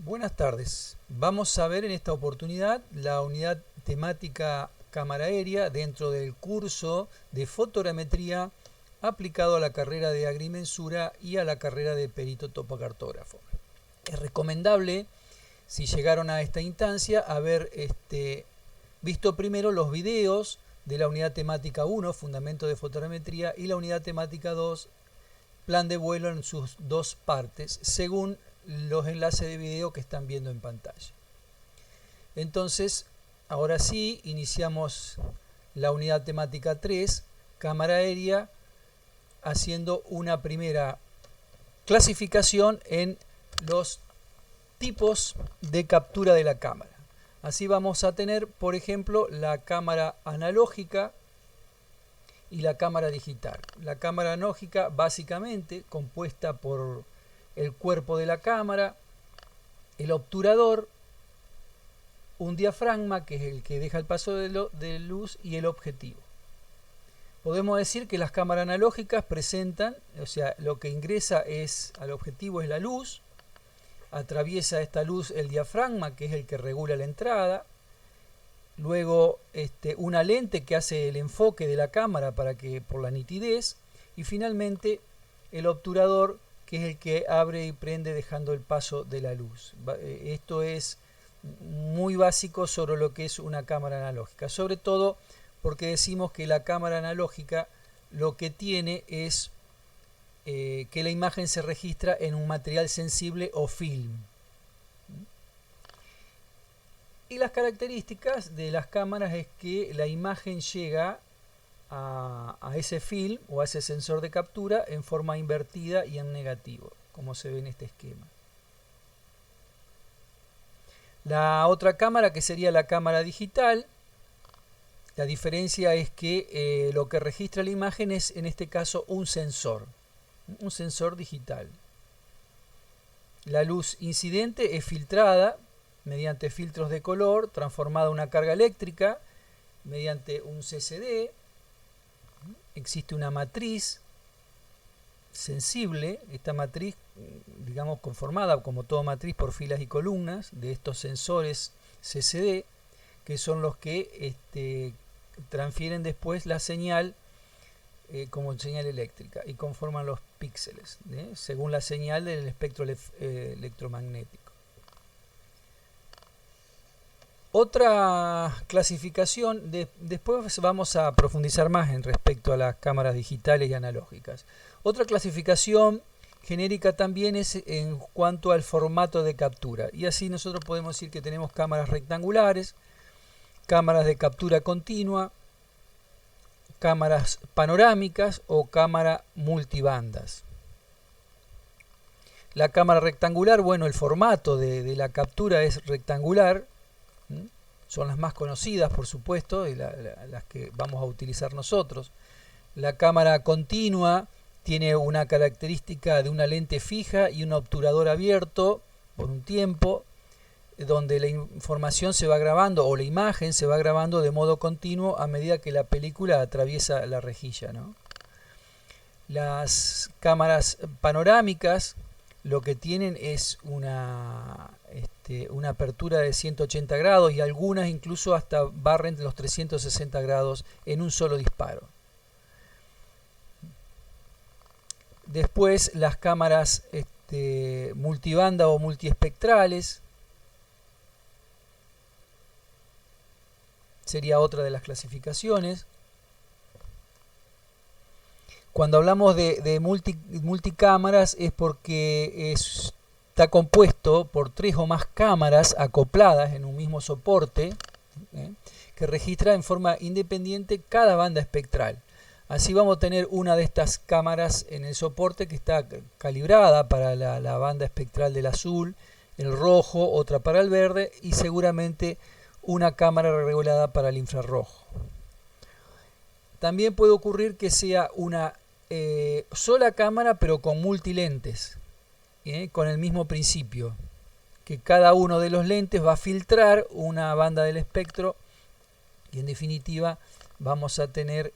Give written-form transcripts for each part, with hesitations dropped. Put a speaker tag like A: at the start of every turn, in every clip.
A: Buenas tardes. Vamos a ver en esta oportunidad la unidad temática cámara aérea dentro del curso de fotogrametría aplicado a la carrera de agrimensura y a la carrera de perito topocartógrafo. Es recomendable, si llegaron a esta instancia, haber visto primero los videos de la unidad temática 1, fundamento de fotogrametría, y la unidad temática 2, plan de vuelo en sus dos partes, según los enlaces de video que están viendo en pantalla. Entonces, ahora sí, iniciamos la unidad temática 3, cámara aérea, haciendo una primera clasificación en los tipos de captura de la cámara. Así vamos a tener, por ejemplo, la cámara analógica y la cámara digital. La cámara analógica, básicamente, compuesta por el cuerpo de la cámara, el obturador, un diafragma, que es el que deja el paso de luz, y el objetivo. Podemos decir que las cámaras analógicas presentan, o sea, lo que ingresa al objetivo es la luz, atraviesa esta luz el diafragma, que es el que regula la entrada, luego una lente que hace el enfoque de la cámara por la nitidez, y finalmente el obturador, que es el que abre y prende dejando el paso de la luz. Esto es muy básico sobre lo que es una cámara analógica, sobre todo porque decimos que la cámara analógica lo que tiene es que la imagen se registra en un material sensible o film. Y las características de las cámaras es que la imagen llega a ese film o a ese sensor de captura en forma invertida y en negativo, como se ve en este esquema. La otra cámara, que sería la cámara digital, la diferencia es que lo que registra la imagen es, en este caso, un sensor digital. La luz incidente es filtrada mediante filtros de color, transformada en una carga eléctrica mediante un CCD. Existe una matriz sensible, esta matriz, digamos, conformada como toda matriz por filas y columnas de estos sensores CCD, que son los que transfieren después la señal como señal eléctrica y conforman los píxeles, según la señal del espectro electromagnético. Otra clasificación, después vamos a profundizar más en respecto a las cámaras digitales y analógicas. Otra clasificación genérica también es en cuanto al formato de captura. Y así nosotros podemos decir que tenemos cámaras rectangulares, cámaras de captura continua, cámaras panorámicas o cámara multibandas. La cámara rectangular, bueno, el formato de la captura es rectangular. Son las más conocidas, por supuesto, y las que vamos a utilizar nosotros. La cámara continua tiene una característica de una lente fija y un obturador abierto por un tiempo, donde la información se va grabando o la imagen se va grabando de modo continuo a medida que la película atraviesa la rejilla, ¿no? Las cámaras panorámicas lo que tienen es una apertura de 180 grados y algunas incluso hasta barren los 360 grados en un solo disparo. Después las cámaras multibanda o multiespectrales sería otra de las clasificaciones. Cuando hablamos de multicámaras es porque está compuesto por 3 o más cámaras acopladas en un mismo soporte, que registra en forma independiente cada banda espectral. Así vamos a tener una de estas cámaras en el soporte que está calibrada para la banda espectral del azul, el rojo, otra para el verde y seguramente una cámara regulada para el infrarrojo. También puede ocurrir que sea una sola cámara pero con multilentes, con el mismo principio, que cada uno de los lentes va a filtrar una banda del espectro y en definitiva vamos a tener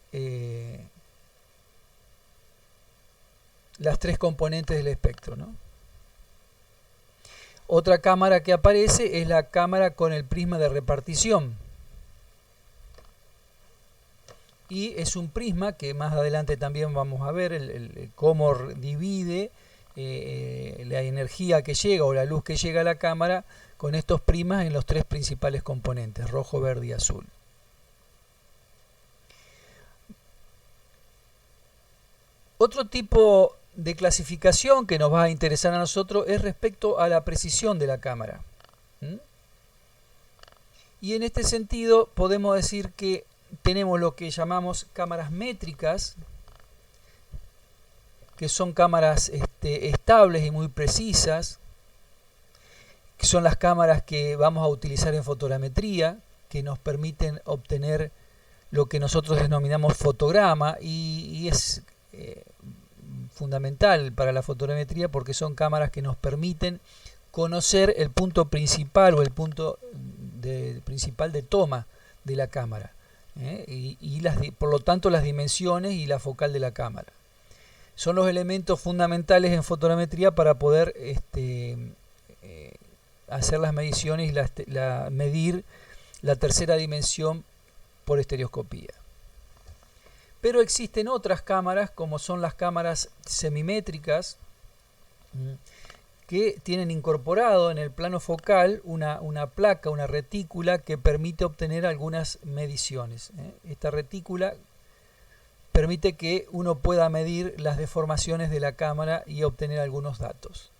A: las 3 componentes del espectro, ¿no? Otra cámara que aparece es la cámara con el prisma de repartición. Y es un prisma que más adelante también vamos a ver cómo divide la energía que llega o la luz que llega a la cámara con estos prismas en los tres principales componentes, rojo, verde y azul. Otro tipo de clasificación que nos va a interesar a nosotros es respecto a la precisión de la cámara. Y en este sentido podemos decir que tenemos lo que llamamos cámaras métricas, que son cámaras estables y muy precisas, que son las cámaras que vamos a utilizar en fotogrametría, que nos permiten obtener lo que nosotros denominamos fotograma, y es fundamental para la fotogrametría porque son cámaras que nos permiten conocer el punto principal o el punto principal de toma de la cámara. Por lo tanto las dimensiones y la focal de la cámara son los elementos fundamentales en fotogrametría para poder hacer las mediciones y medir la tercera dimensión por estereoscopía. Pero existen otras cámaras, como son las cámaras semimétricas, que tienen incorporado en el plano focal una placa, una retícula que permite obtener algunas mediciones. Esta retícula permite que uno pueda medir las deformaciones de la cámara y obtener algunos datos.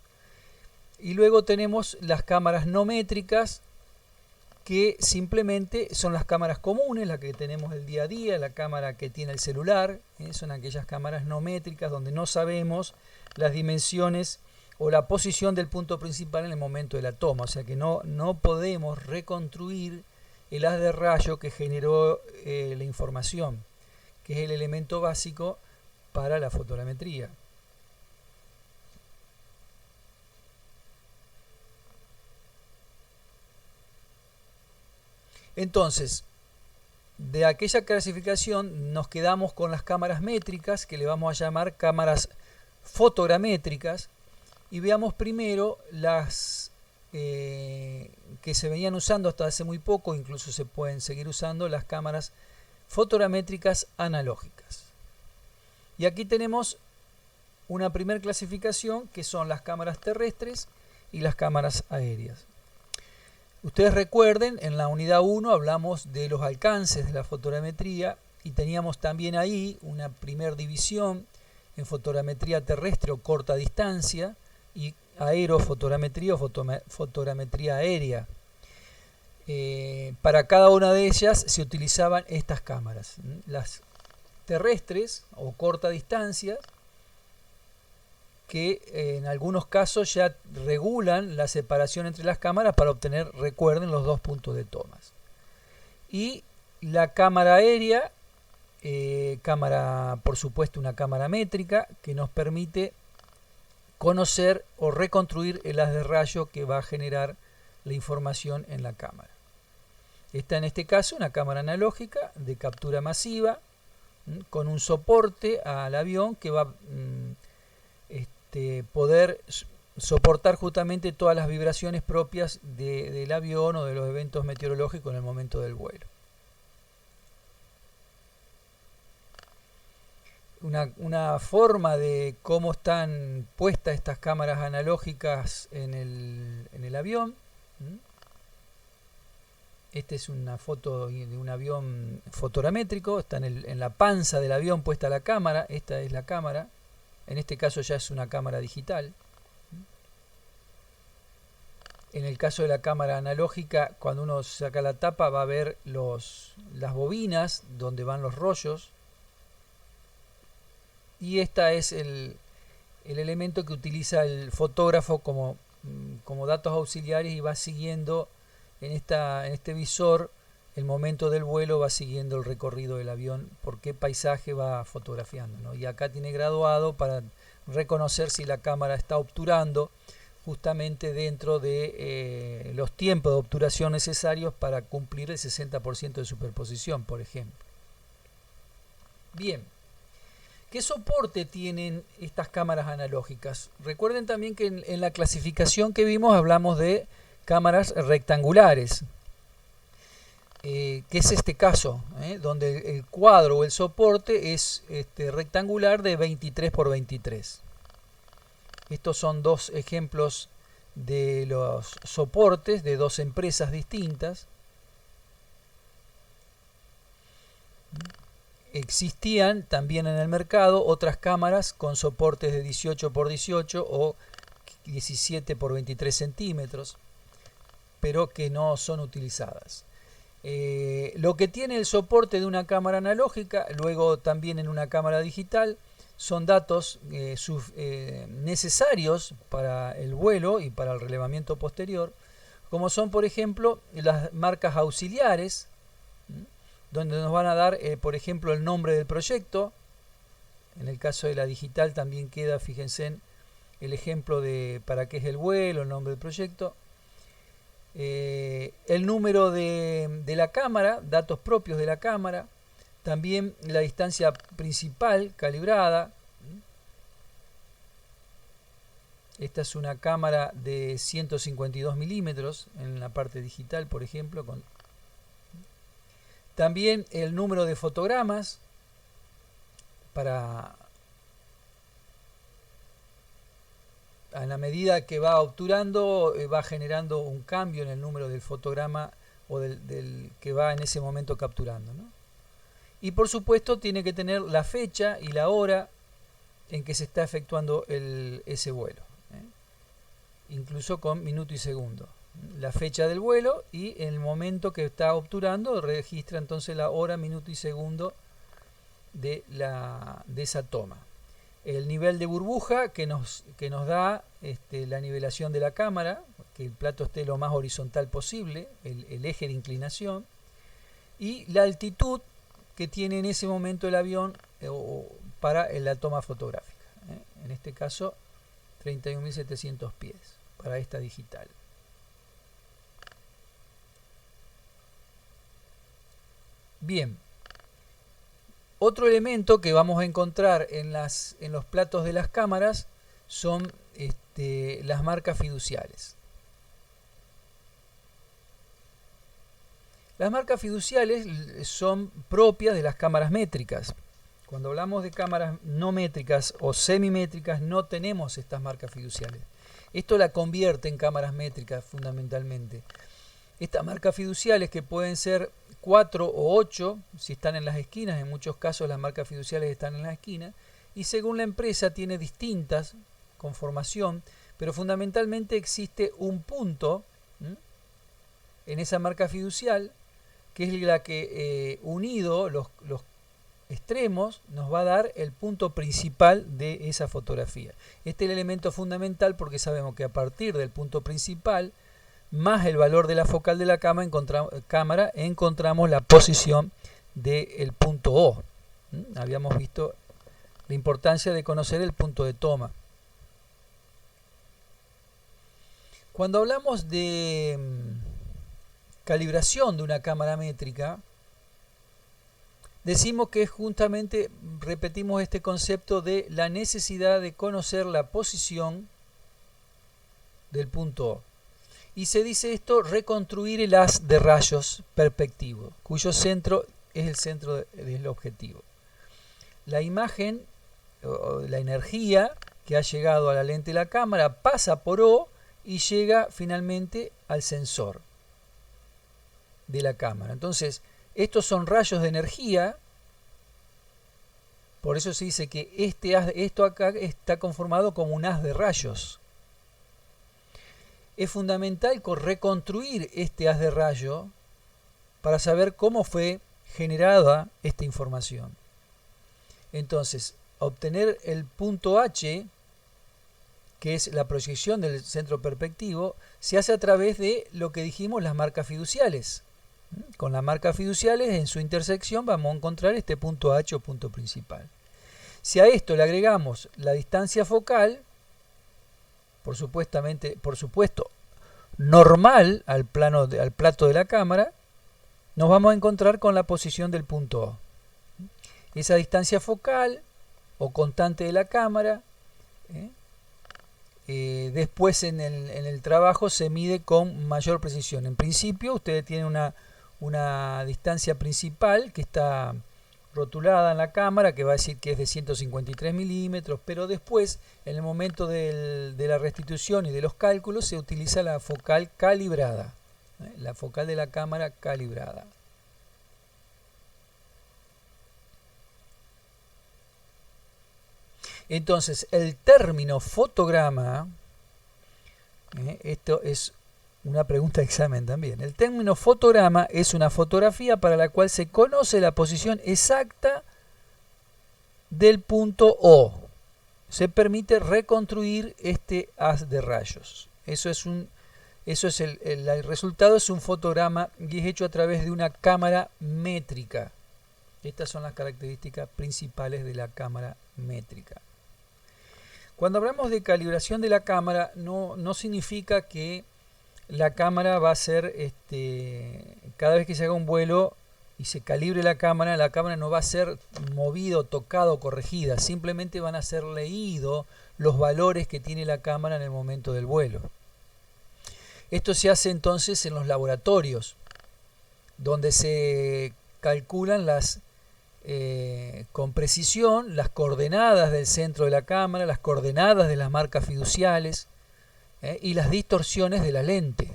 A: Y luego tenemos las cámaras no métricas, que simplemente son las cámaras comunes, las que tenemos el día a día, la cámara que tiene el celular, son aquellas cámaras no métricas donde no sabemos las dimensiones o la posición del punto principal en el momento de la toma, o sea que no podemos reconstruir el haz de rayo que generó la información, que es el elemento básico para la fotogrametría. Entonces, de aquella clasificación nos quedamos con las cámaras métricas, que le vamos a llamar cámaras fotogramétricas, y veamos primero las que se venían usando hasta hace muy poco, incluso se pueden seguir usando, las cámaras fotogramétricas analógicas. Y aquí tenemos una primera clasificación, que son las cámaras terrestres y las cámaras aéreas. Ustedes recuerden, en la unidad 1 hablamos de los alcances de la fotogrametría y teníamos también ahí una primera división en fotogrametría terrestre o corta distancia y aerofotogrametría o fotogrametría aérea. Para cada una de ellas se utilizaban estas cámaras. Las terrestres o corta distancia, que en algunos casos ya regulan la separación entre las cámaras para obtener, recuerden, los dos puntos de tomas. Y la cámara aérea, por supuesto una cámara métrica, que nos permite conocer o reconstruir el haz de rayo que va a generar la información en la cámara. Esta en este caso una cámara analógica de captura masiva, con un soporte al avión que va a poder soportar justamente todas las vibraciones propias del avión o de los eventos meteorológicos en el momento del vuelo. Una forma de cómo están puestas estas cámaras analógicas en el avión. Esta es una foto de un avión fotogramétrico, está en la panza del avión puesta la cámara, esta es la cámara, en este caso ya es una cámara digital. En el caso de la cámara analógica, cuando uno saca la tapa va a ver las bobinas donde van los rollos, y esta es el elemento que utiliza el fotógrafo como datos auxiliares y va siguiendo en este visor el momento del vuelo, va siguiendo el recorrido del avión, por qué paisaje va fotografiando, ¿no? Y acá tiene graduado para reconocer si la cámara está obturando justamente dentro de los tiempos de obturación necesarios para cumplir el 60% de superposición, por ejemplo. Bien, ¿Qué soporte tienen estas cámaras analógicas? Recuerden también que en la clasificación que vimos hablamos de cámaras rectangulares. Que es este caso, donde el cuadro o el soporte es rectangular de 23 por 23. Estos son dos ejemplos de los soportes de dos empresas distintas. Existían también en el mercado otras cámaras con soportes de 18 por 18 o 17 por 23 centímetros, pero que no son utilizadas. Lo que tiene el soporte de una cámara analógica, luego también en una cámara digital, son datos necesarios para el vuelo y para el relevamiento posterior, como son, por ejemplo, las marcas auxiliares, donde nos van a dar, por ejemplo, el nombre del proyecto. En el caso de la digital también queda, fíjense, en el ejemplo de para qué es el vuelo, el nombre del proyecto. El número de la cámara, datos propios de la cámara, también la distancia principal calibrada. Esta es una cámara de 152 milímetros en la parte digital, por ejemplo. También el número de fotogramas para... A la medida que va obturando, va generando un cambio en el número del fotograma o del que va en ese momento capturando, ¿no? Y por supuesto tiene que tener la fecha y la hora en que se está efectuando ese vuelo, incluso con minuto y segundo. La fecha del vuelo y el momento que está obturando registra entonces la hora, minuto y segundo de esa toma. El nivel de burbuja que nos da la nivelación de la cámara, que el plato esté lo más horizontal posible, el eje de inclinación, y la altitud que tiene en ese momento el avión para la toma fotográfica. En este caso, 31.700 pies para esta digital. Bien. Otro elemento que vamos a encontrar en los platos de las cámaras son las marcas fiduciales. Las marcas fiduciales son propias de las cámaras métricas. Cuando hablamos de cámaras no métricas o semimétricas no tenemos estas marcas fiduciales. Esto la convierte en cámaras métricas fundamentalmente. Estas marcas fiduciales, que pueden ser 4 o 8 si están en las esquinas, en muchos casos las marcas fiduciales están en las esquinas, y según la empresa tiene distintas conformación, pero fundamentalmente existe un punto en esa marca fiducial, que es la que unido los extremos nos va a dar el punto principal de esa fotografía. Este es el elemento fundamental porque sabemos que a partir del punto principal más el valor de la focal de la cámara, encontramos la posición del punto O. Habíamos visto la importancia de conocer el punto de toma. Cuando hablamos de calibración de una cámara métrica, decimos que justamente repetimos este concepto de la necesidad de conocer la posición del punto O. Y se dice esto, reconstruir el haz de rayos perspectivo, cuyo centro es el centro del objetivo. La imagen, o la energía que ha llegado a la lente de la cámara pasa por O y llega finalmente al sensor de la cámara. Entonces, estos son rayos de energía, por eso se dice que esto acá está conformado como un haz de rayos. Es fundamental reconstruir este haz de rayo para saber cómo fue generada esta información. Entonces, obtener el punto H, que es la proyección del centro perspectivo, se hace a través de lo que dijimos, las marcas fiduciales. Con las marcas fiduciales en su intersección vamos a encontrar este punto H o punto principal. Si a esto le agregamos la distancia focal, por supuesto, normal al plato de la cámara, nos vamos a encontrar con la posición del punto O. Esa distancia focal o constante de la cámara. Después en el trabajo se mide con mayor precisión. En principio ustedes tienen una distancia principal que está rotulada en la cámara, que va a decir que es de 153 milímetros, pero después, en el momento de la restitución y de los cálculos, se utiliza la focal calibrada, la focal de la cámara calibrada. Entonces, el término fotograma, esto es una pregunta de examen también. El término fotograma es una fotografía para la cual se conoce la posición exacta del punto O. Se permite reconstruir este haz de rayos. El resultado es un fotograma y es hecho a través de una cámara métrica. Estas son las características principales de la cámara métrica. Cuando hablamos de calibración de la cámara, no significa que la cámara va a ser, cada vez que se haga un vuelo y se calibre la cámara no va a ser movido, tocado, corregida. Simplemente van a ser leídos los valores que tiene la cámara en el momento del vuelo. Esto se hace entonces en los laboratorios, donde se calculan con precisión las coordenadas del centro de la cámara, las coordenadas de las marcas fiduciales y las distorsiones de la lente,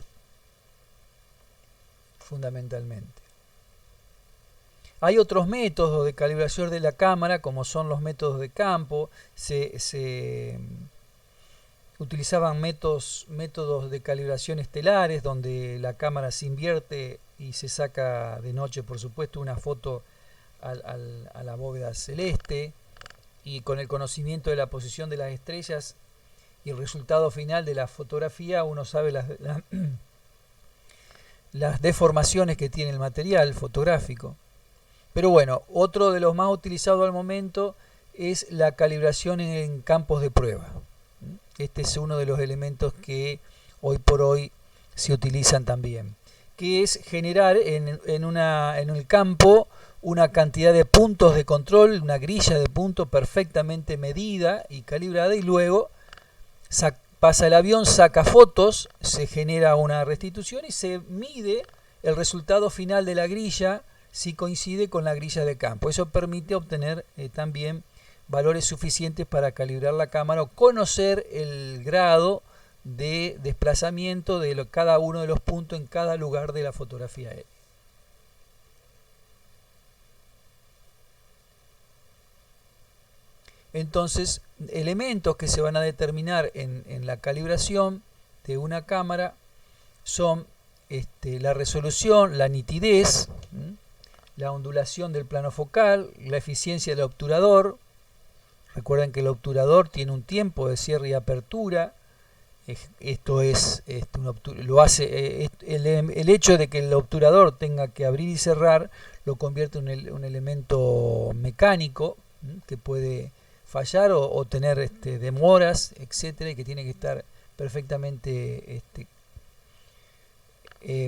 A: fundamentalmente. Hay otros métodos de calibración de la cámara, como son los métodos de campo. Se utilizaban métodos de calibración estelares, donde la cámara se invierte y se saca de noche, por supuesto, una foto a la bóveda celeste, y con el conocimiento de la posición de las estrellas y el resultado final de la fotografía uno sabe las deformaciones que tiene el material fotográfico. Pero bueno, otro de los más utilizados al momento es la calibración en campos de prueba. Este es uno de los elementos que hoy por hoy se utilizan también, que es generar en el campo una cantidad de puntos de control, una grilla de puntos perfectamente medida y calibrada, y luego pasa el avión, saca fotos, se genera una restitución y se mide el resultado final de la grilla si coincide con la grilla de campo. Eso permite obtener también valores suficientes para calibrar la cámara o conocer el grado de desplazamiento de cada uno de los puntos en cada lugar de la fotografía aérea. Entonces, elementos que se van a determinar en la calibración de una cámara son la resolución, la nitidez, la ondulación del plano focal, la eficiencia del obturador. Recuerden que el obturador tiene un tiempo de cierre y apertura. Esto es lo hace el hecho de que el obturador tenga que abrir y cerrar lo convierte en un elemento mecánico que puede fallar o tener demoras, etcétera, y que tiene que estar perfectamente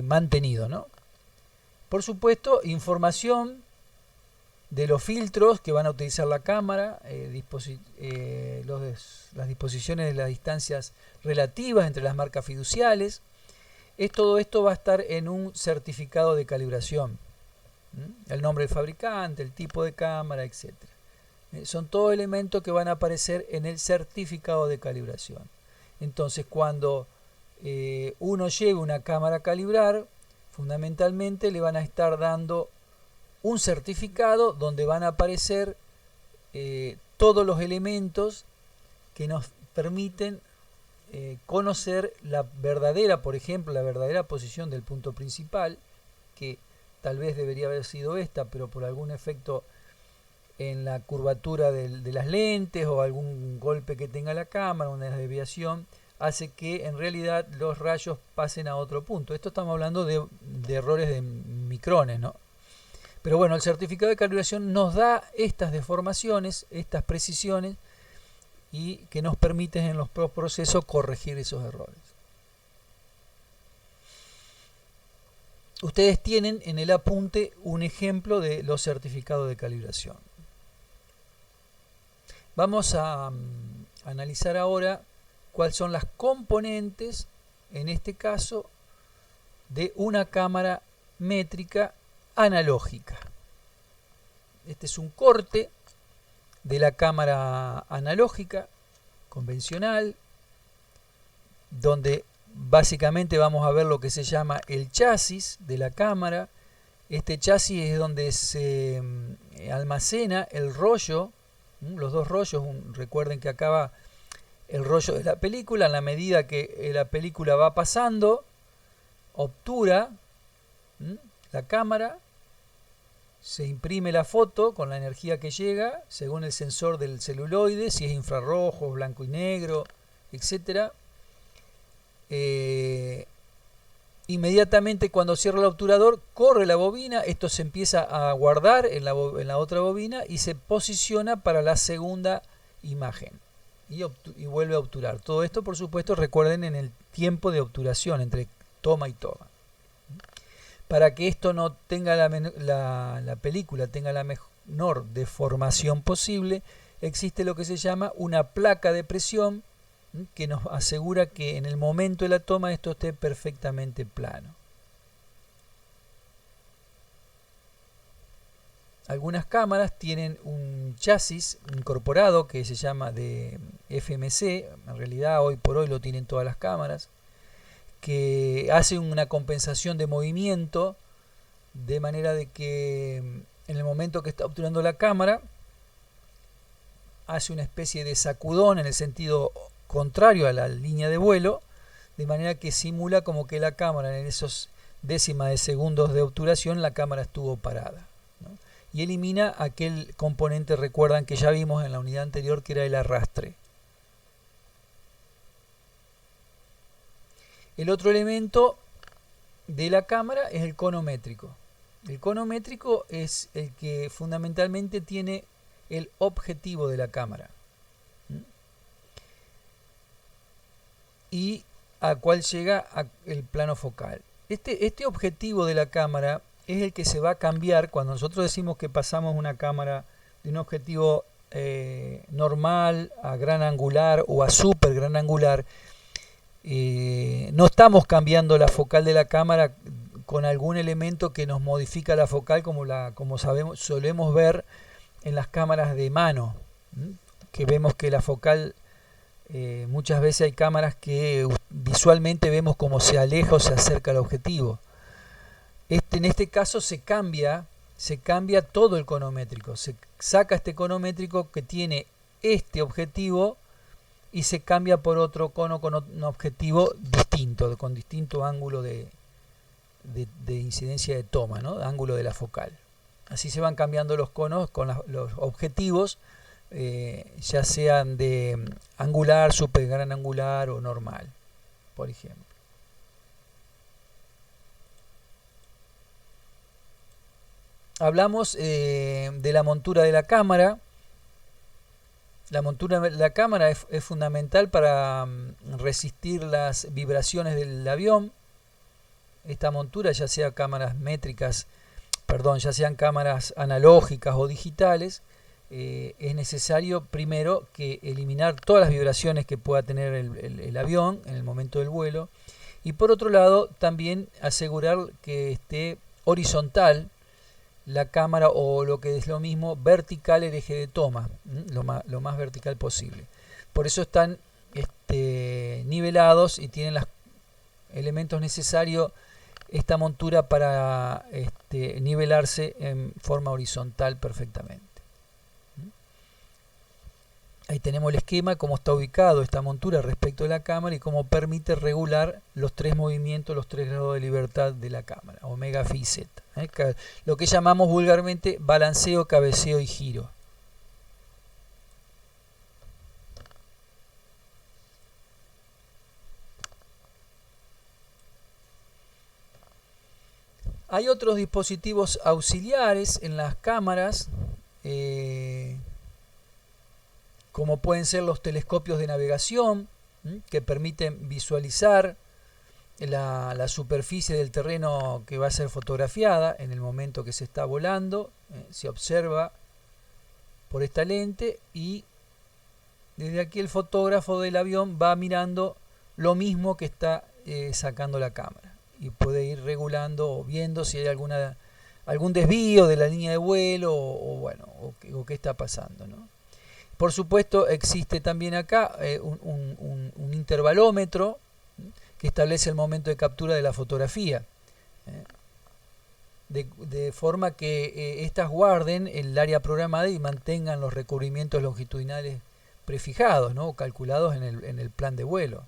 A: mantenido, ¿no? Por supuesto, información de los filtros que van a utilizar la cámara, las disposiciones de las distancias relativas entre las marcas fiduciales. Todo esto va a estar en un certificado de calibración. El nombre del fabricante, el tipo de cámara, etc. Son todos elementos que van a aparecer en el certificado de calibración. Entonces, cuando uno lleve una cámara a calibrar, fundamentalmente le van a estar dando un certificado donde van a aparecer todos los elementos que nos permiten conocer la verdadera, por ejemplo, la verdadera posición del punto principal, que tal vez debería haber sido esta, pero por algún efecto en la curvatura de las lentes o algún golpe que tenga la cámara, una desviación, hace que en realidad los rayos pasen a otro punto. Esto estamos hablando de errores de micrones, ¿no? Pero bueno, el certificado de calibración nos da estas deformaciones, estas precisiones, y que nos permiten en los procesos corregir esos errores. Ustedes tienen en el apunte un ejemplo de los certificados de calibración. Vamos a analizar ahora cuáles son las componentes, en este caso, de una cámara métrica analógica. Este es un corte de la cámara analógica convencional, donde básicamente vamos a ver lo que se llama el chasis de la cámara. Este chasis es donde se almacena el rollo, los dos rollos. Recuerden que acá va el rollo de la película. En la medida que la película va pasando, obtura la cámara, se imprime la foto con la energía que llega según el sensor del celuloide, si es infrarrojo, blanco y negro, etc. Inmediatamente cuando cierra el obturador, corre la bobina, esto se empieza a guardar en la otra bobina y se posiciona para la segunda imagen y vuelve a obturar. Todo esto, por supuesto, recuerden, en el tiempo de obturación entre toma y toma. Para que esto no tenga la película tenga la menor deformación posible, existe lo que se llama una placa de presión que nos asegura que en el momento de la toma esto esté perfectamente plano. Algunas cámaras tienen un chasis incorporado que se llama de FMC, en realidad hoy por hoy lo tienen todas las cámaras, que hace una compensación de movimiento, de manera de que en el momento que está obturando la cámara hace una especie de sacudón en el sentido contrario a la línea de vuelo, de manera que simula como que la cámara, en esos décimas de segundos de obturación, la cámara estuvo parada, ¿no? Y elimina aquel componente, recuerdan, que ya vimos en la unidad anterior, que era el arrastre. El otro elemento de la cámara es el cono métrico. El cono métrico es el que fundamentalmente tiene el objetivo de la cámara y a cual llega el plano focal. Este objetivo de la cámara es el que se va a cambiar cuando nosotros decimos que pasamos una cámara de un objetivo normal a gran angular o a super gran angular. No estamos cambiando la focal de la cámara con algún elemento que nos modifica la focal, como solemos ver en las cámaras de mano, que vemos que la focal, muchas veces hay cámaras que visualmente vemos como se aleja o se acerca al objetivo. En este caso se cambia todo el cono métrico, se saca este cono métrico que tiene este objetivo y se cambia por otro cono con un objetivo distinto, con distinto ángulo de incidencia de toma, ¿no? Ángulo de la focal. Así se van cambiando los conos con los objetivos, ya sean de angular, super gran angular o normal, por ejemplo. Hablamos de la montura de la cámara. La montura de la cámara es fundamental para resistir las vibraciones del avión. Esta montura, ya sea cámaras métricas, ya sean cámaras analógicas o digitales, es necesario primero que eliminar todas las vibraciones que pueda tener el avión en el momento del vuelo, y por otro lado también asegurar que esté horizontal la cámara, o lo que es lo mismo, vertical el eje de toma, lo más vertical posible. Por eso están nivelados y tienen los elementos necesarios esta montura para nivelarse en forma horizontal perfectamente. Ahí tenemos el esquema, cómo está ubicado esta montura respecto de la cámara y cómo permite regular los tres movimientos, los tres grados de libertad de la cámara, omega, phi y zeta. Lo que llamamos vulgarmente balanceo, cabeceo y giro. Hay otros dispositivos auxiliares en las cámaras, como pueden ser los telescopios de navegación, que permiten visualizar la superficie del terreno que va a ser fotografiada en el momento que se está volando. Se observa por esta lente y Desde aquí el fotógrafo del avión va mirando lo mismo que está sacando la cámara y puede ir regulando o viendo si hay algún desvío de la línea de vuelo o qué está pasando, ¿no? Por supuesto, existe también acá un intervalómetro que establece el momento de captura de la fotografía, de forma que estas guarden el área programada y mantengan los recubrimientos longitudinales prefijados, ¿no? O calculados en el plan de vuelo.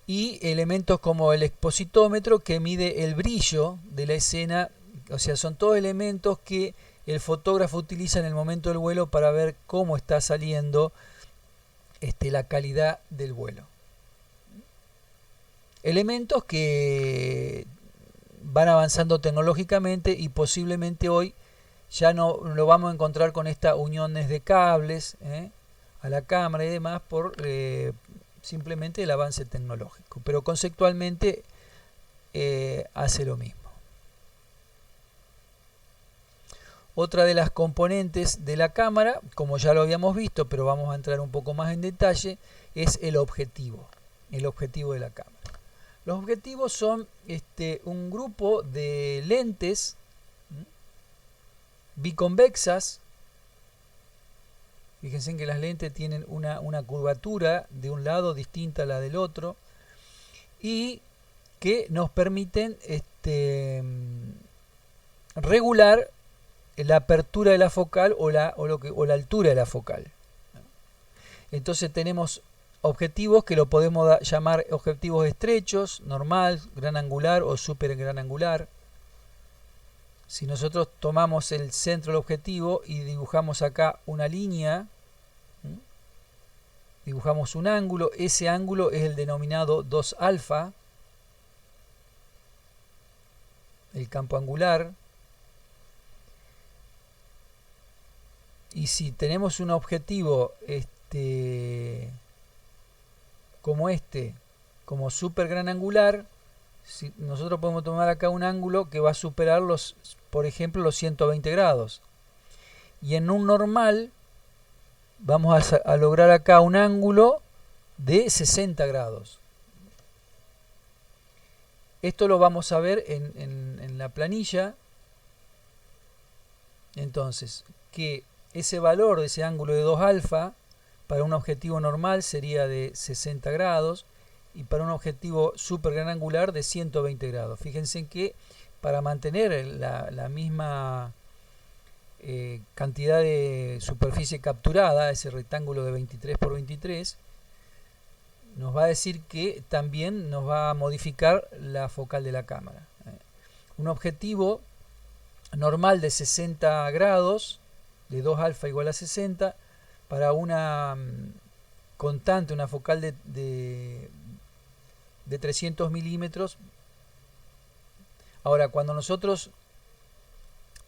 A: Y elementos como el expositómetro, que mide el brillo de la escena. O sea, son todos elementos que el fotógrafo utiliza en el momento del vuelo para ver cómo está saliendo la calidad del vuelo. Elementos que van avanzando tecnológicamente y posiblemente hoy ya no lo vamos a encontrar con estas uniones de cables a la cámara y demás por simplemente el avance tecnológico, pero conceptualmente hace lo mismo. Otra de las componentes de la cámara, como ya lo habíamos visto, pero vamos a entrar un poco más en detalle, es el objetivo de la cámara. Los objetivos son un grupo de lentes biconvexas. Fíjense que las lentes tienen una curvatura de un lado distinta a la del otro y que nos permiten regular la apertura de la focal o la altura de la focal. Entonces tenemos objetivos que lo podemos llamar objetivos estrechos, normal, gran angular o super gran angular. Si nosotros tomamos el centro del objetivo y dibujamos acá una línea, dibujamos un ángulo, ese ángulo es el denominado 2 alfa, el campo angular. Y si tenemos un objetivo como super gran angular, si nosotros podemos tomar acá un ángulo que va a superar por ejemplo, los 120 grados. Y en un normal vamos a lograr acá un ángulo de 60 grados. Esto lo vamos a ver en la planilla. Entonces, que ese valor de ese ángulo de 2 alfa para un objetivo normal sería de 60 grados y para un objetivo super gran angular de 120 grados. Fíjense que para mantener la misma cantidad de superficie capturada, ese rectángulo de 23 por 23, nos va a decir que también nos va a modificar la focal de la cámara. Un objetivo normal de 60 grados, de 2 alfa igual a 60, para una constante, una focal de 300 milímetros. Ahora, cuando nosotros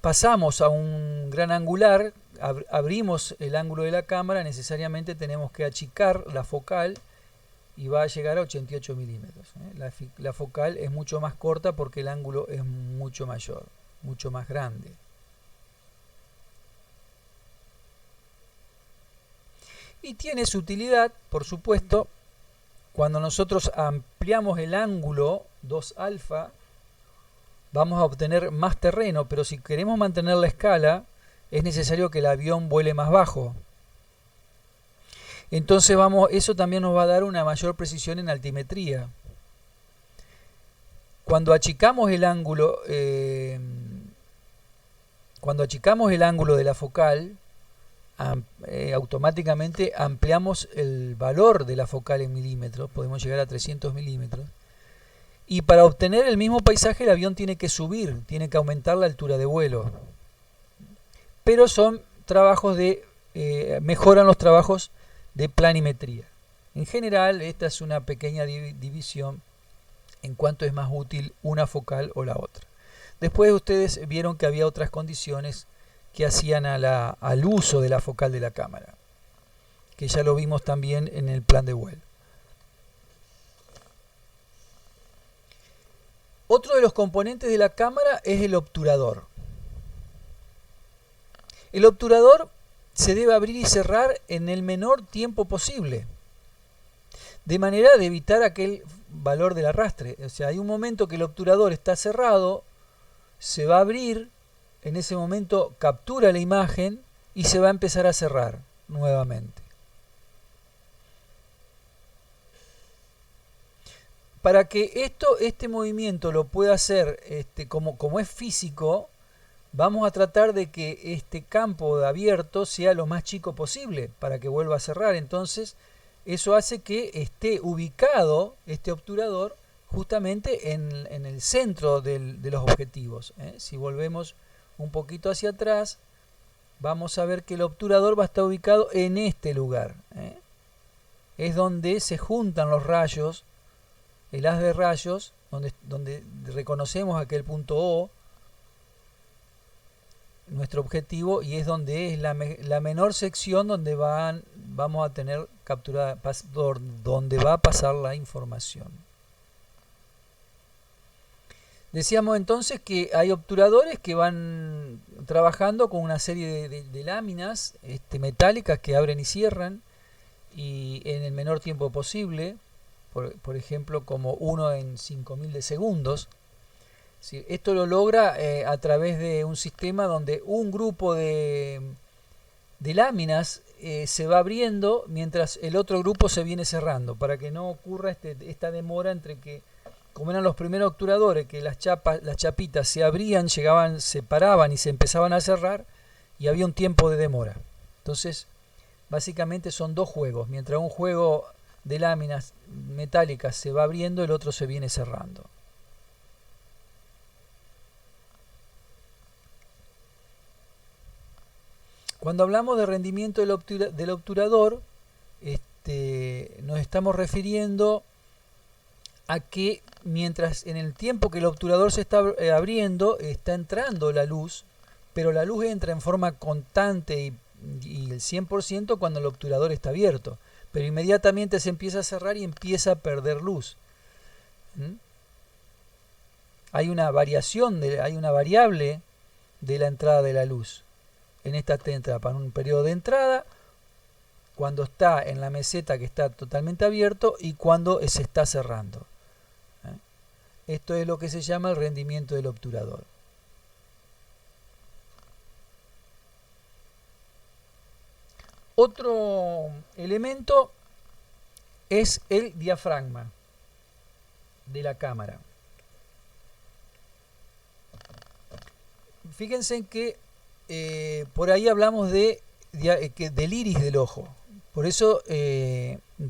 A: pasamos a un gran angular, abrimos el ángulo de la cámara, necesariamente tenemos que achicar la focal y va a llegar a 88 milímetros. La focal es mucho más corta porque el ángulo es mucho mayor, mucho más grande. Y tiene su utilidad, por supuesto, cuando nosotros ampliamos el ángulo 2 alfa, vamos a obtener más terreno, pero si queremos mantener la escala, es necesario que el avión vuele más bajo. Entonces eso también nos va a dar una mayor precisión en altimetría. Cuando achicamos el ángulo, de la focal, automáticamente ampliamos el valor de la focal en milímetros, podemos llegar a 300 milímetros. Y para obtener el mismo paisaje el avión tiene que subir, tiene que aumentar la altura de vuelo. Pero son trabajos mejoran los trabajos de planimetría. En general, esta es una pequeña división en cuanto es más útil una focal o la otra. Después ustedes vieron que había otras condiciones que hacían al uso de la focal de la cámara, que ya lo vimos también en el plan de vuelo. Otro de los componentes de la cámara es el obturador. El obturador se debe abrir y cerrar en el menor tiempo posible, de manera de evitar aquel valor del arrastre. O sea, hay un momento que el obturador está cerrado, se va a abrir, en ese momento captura la imagen y se va a empezar a cerrar nuevamente. Para que este movimiento lo pueda hacer como es físico, vamos a tratar de que este campo de abierto sea lo más chico posible para que vuelva a cerrar. Entonces, eso hace que esté ubicado este obturador justamente en el centro de los objetivos. Si volvemos un poquito hacia atrás, vamos a ver que el obturador va a estar ubicado en este lugar. Es donde se juntan los rayos, el haz de rayos, donde reconocemos aquel punto O, nuestro objetivo, y es donde es la menor sección donde vamos a tener capturada, donde va a pasar la información. Decíamos entonces que hay obturadores que van trabajando con una serie de láminas metálicas que abren y cierran y en el menor tiempo posible, por ejemplo como 1 en 5.000 de segundos. ¿Sí? Esto lo logra a través de un sistema donde un grupo de láminas se va abriendo mientras el otro grupo se viene cerrando, para que no ocurra esta demora entre que, como eran los primeros obturadores, que las chapitas se abrían, llegaban, se paraban y se empezaban a cerrar, y había un tiempo de demora. Entonces, básicamente son dos juegos. Mientras un juego de láminas metálicas se va abriendo, el otro se viene cerrando. Cuando hablamos de rendimiento del obturador, nos estamos refiriendo a que mientras en el tiempo que el obturador se está abriendo, está entrando la luz, pero la luz entra en forma constante y el 100% cuando el obturador está abierto, pero inmediatamente se empieza a cerrar y empieza a perder luz. Hay una variable de la entrada de la luz en esta etapa, en un periodo de entrada, cuando está en la meseta que está totalmente abierto y cuando se está cerrando. Esto es lo que se llama el rendimiento del obturador. Otro elemento es el diafragma de la cámara. Fíjense en que por ahí hablamos del iris del ojo. Por eso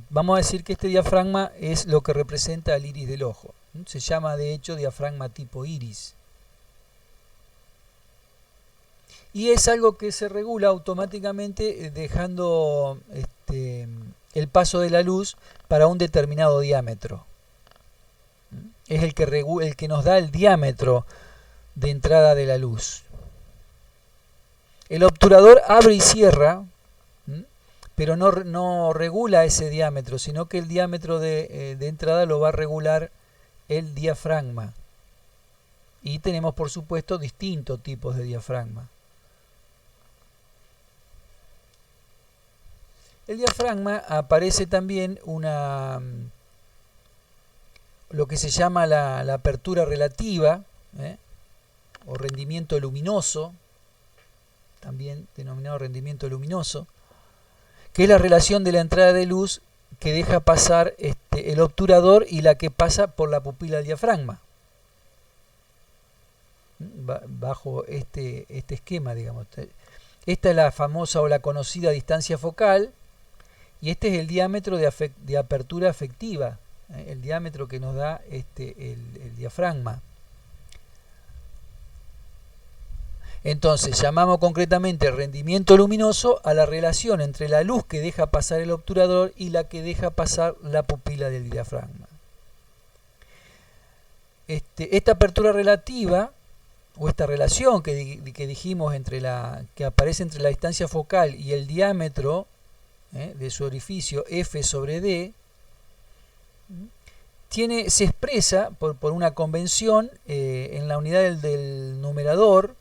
A: vamos a decir que este diafragma es lo que representa el iris del ojo. Se llama de hecho diafragma tipo iris. Y es algo que se regula automáticamente dejando el paso de la luz para un determinado diámetro. Es el que nos da el diámetro de entrada de la luz. El obturador abre y cierra, pero no regula ese diámetro, sino que el diámetro de entrada lo va a regular el diafragma. Y tenemos, por supuesto, distintos tipos de diafragma. El diafragma aparece también lo que se llama la apertura relativa, o rendimiento luminoso, también denominado rendimiento luminoso, que es la relación de la entrada de luz que deja pasar el obturador y la que pasa por la pupila del diafragma. Bajo este esquema, digamos. Esta es la famosa o la conocida distancia focal, y este es el diámetro de apertura efectiva, el diámetro que nos da el diafragma. Entonces llamamos concretamente rendimiento luminoso a la relación entre la luz que deja pasar el obturador y la que deja pasar la pupila del diafragma. Esta apertura relativa, o esta relación que dijimos que aparece entre la distancia focal y el diámetro de su orificio F sobre D, se expresa por una convención en la unidad del numerador,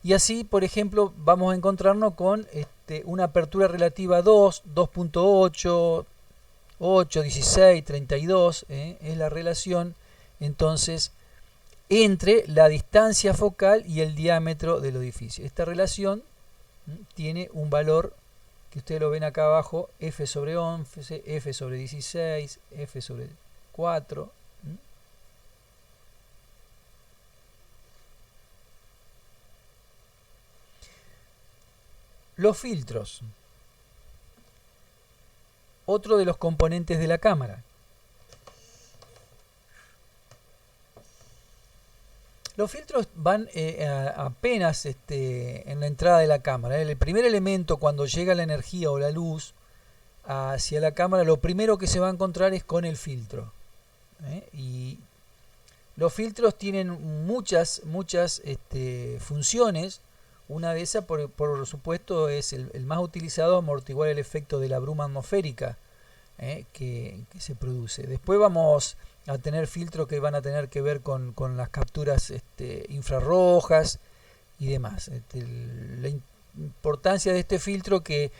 A: Y así, por ejemplo, vamos a encontrarnos con una apertura relativa 2, 2.8, 8, 16, 32, es la relación entonces entre la distancia focal y el diámetro del edificio. Esta relación tiene un valor que ustedes lo ven acá abajo, f sobre 11, f sobre 16, f sobre 4. Los filtros, otro de los componentes de la cámara. Los filtros van apenas en la entrada de la cámara. El primer elemento cuando llega la energía o la luz hacia la cámara, lo primero que se va a encontrar es con el filtro. Y los filtros tienen muchas funciones. Una de esas, por supuesto, es el más utilizado, amortiguar el efecto de la bruma atmosférica que se produce. Después vamos a tener filtros que van a tener que ver con las capturas infrarrojas y demás. La importancia de este filtro que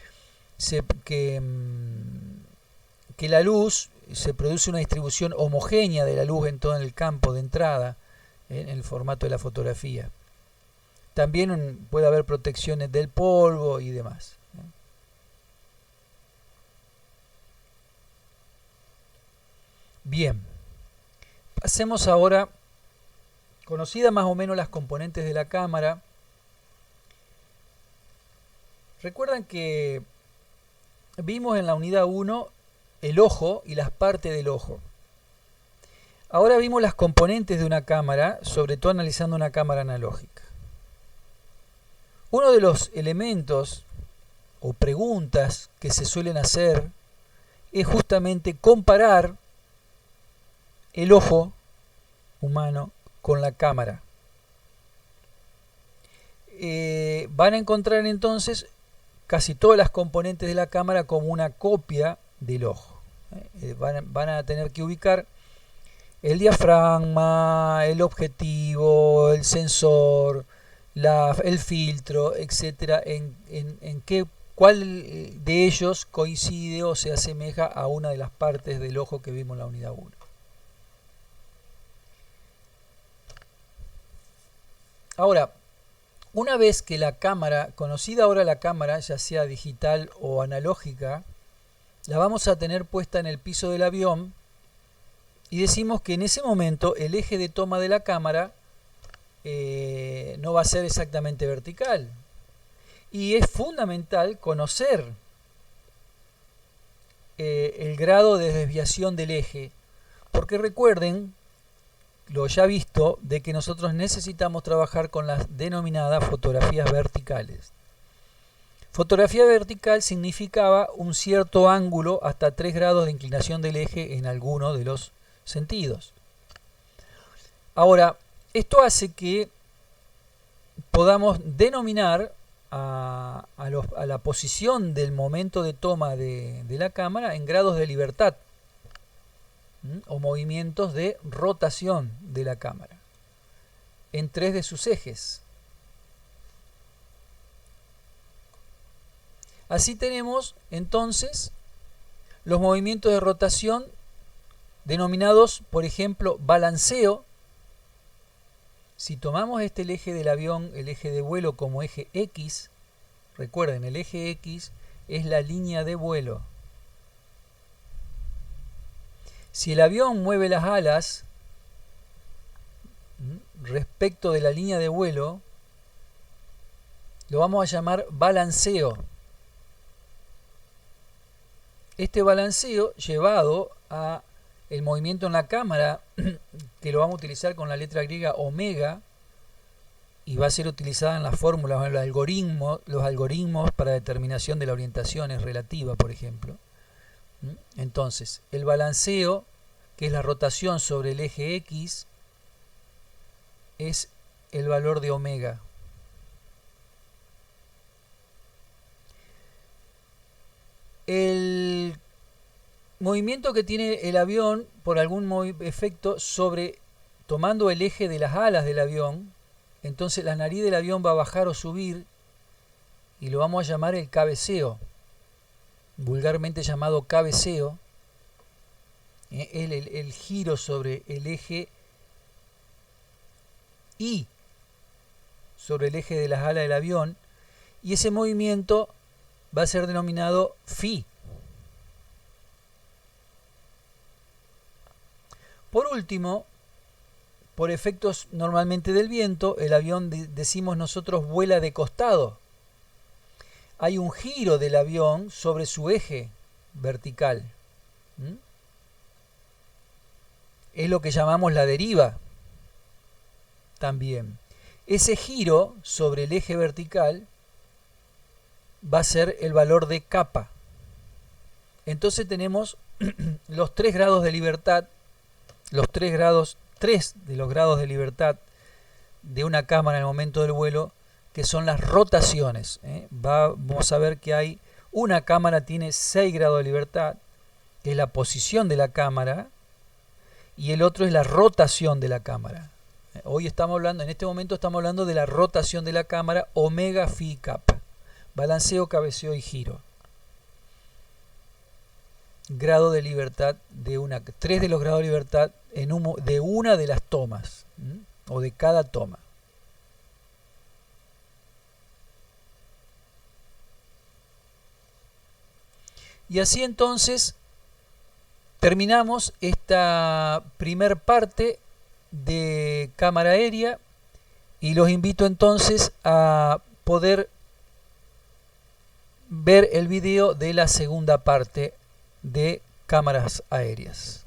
A: la luz, se produce una distribución homogénea de la luz en todo el campo de entrada, en el formato de la fotografía. También puede haber protecciones del polvo y demás. Bien, pasemos ahora, conocida más o menos las componentes de la cámara. Recuerdan que vimos en la unidad 1 el ojo y las partes del ojo. Ahora vimos las componentes de una cámara, sobre todo analizando una cámara analógica. Uno de los elementos o preguntas que se suelen hacer es justamente comparar el ojo humano con la cámara. Van a encontrar entonces casi todas las componentes de la cámara como una copia del ojo. Van a tener que ubicar el diafragma, el objetivo, el sensor, el filtro, etcétera, cuál de ellos coincide o se asemeja a una de las partes del ojo que vimos en la unidad 1. Ahora, una vez que la cámara, conocida ahora la cámara, ya sea digital o analógica, la vamos a tener puesta en el piso del avión y decimos que en ese momento el eje de toma de la cámara no va a ser exactamente vertical. Y es fundamental conocer el grado de desviación del eje, porque recuerden lo ya visto de que nosotros necesitamos trabajar con las denominadas fotografías verticales. Fotografía vertical significaba un cierto ángulo hasta 3 grados de inclinación del eje en alguno de los sentidos. Ahora, esto hace que podamos denominar a la posición del momento de toma de la cámara en grados de libertad o movimientos de rotación de la cámara en 3 de sus ejes. Así tenemos entonces los movimientos de rotación denominados, por ejemplo, balanceo. Si tomamos el eje del avión, el eje de vuelo como eje X, recuerden, el eje X es la línea de vuelo. Si el avión mueve las alas respecto de la línea de vuelo, lo vamos a llamar balanceo. Este balanceo llevado a el movimiento en la cámara, que lo vamos a utilizar con la letra griega omega, y va a ser utilizada en las fórmulas, en los algoritmos para determinación de la orientación es relativa, por ejemplo. Entonces, el balanceo, que es la rotación sobre el eje X, es el valor de omega. El movimiento que tiene el avión por algún efecto tomando el eje de las alas del avión, entonces la nariz del avión va a bajar o subir y lo vamos a llamar el cabeceo, vulgarmente llamado cabeceo. El giro sobre el eje Y, sobre el eje de las alas del avión, y ese movimiento va a ser denominado phi. Por último, por efectos normalmente del viento, el avión, decimos nosotros, vuela de costado. Hay un giro del avión sobre su eje vertical. Es lo que llamamos la deriva también. Ese giro sobre el eje vertical va a ser el valor de kappa. Entonces tenemos los 3 grados de libertad, tres de los grados de libertad de una cámara en el momento del vuelo, que son las rotaciones. Vamos a ver que hay una cámara tiene 6 grados de libertad, que es la posición de la cámara, y el otro es la rotación de la cámara. Hoy estamos hablando, en este momento estamos hablando de la rotación de la cámara, omega phi kappa, balanceo, cabeceo y giro. Grado de libertad de 3 de los grados de libertad de una de las tomas, o de cada toma. Y así entonces terminamos esta primer parte de cámara aérea, y los invito entonces a poder ver el video de la segunda parte de cámaras aéreas.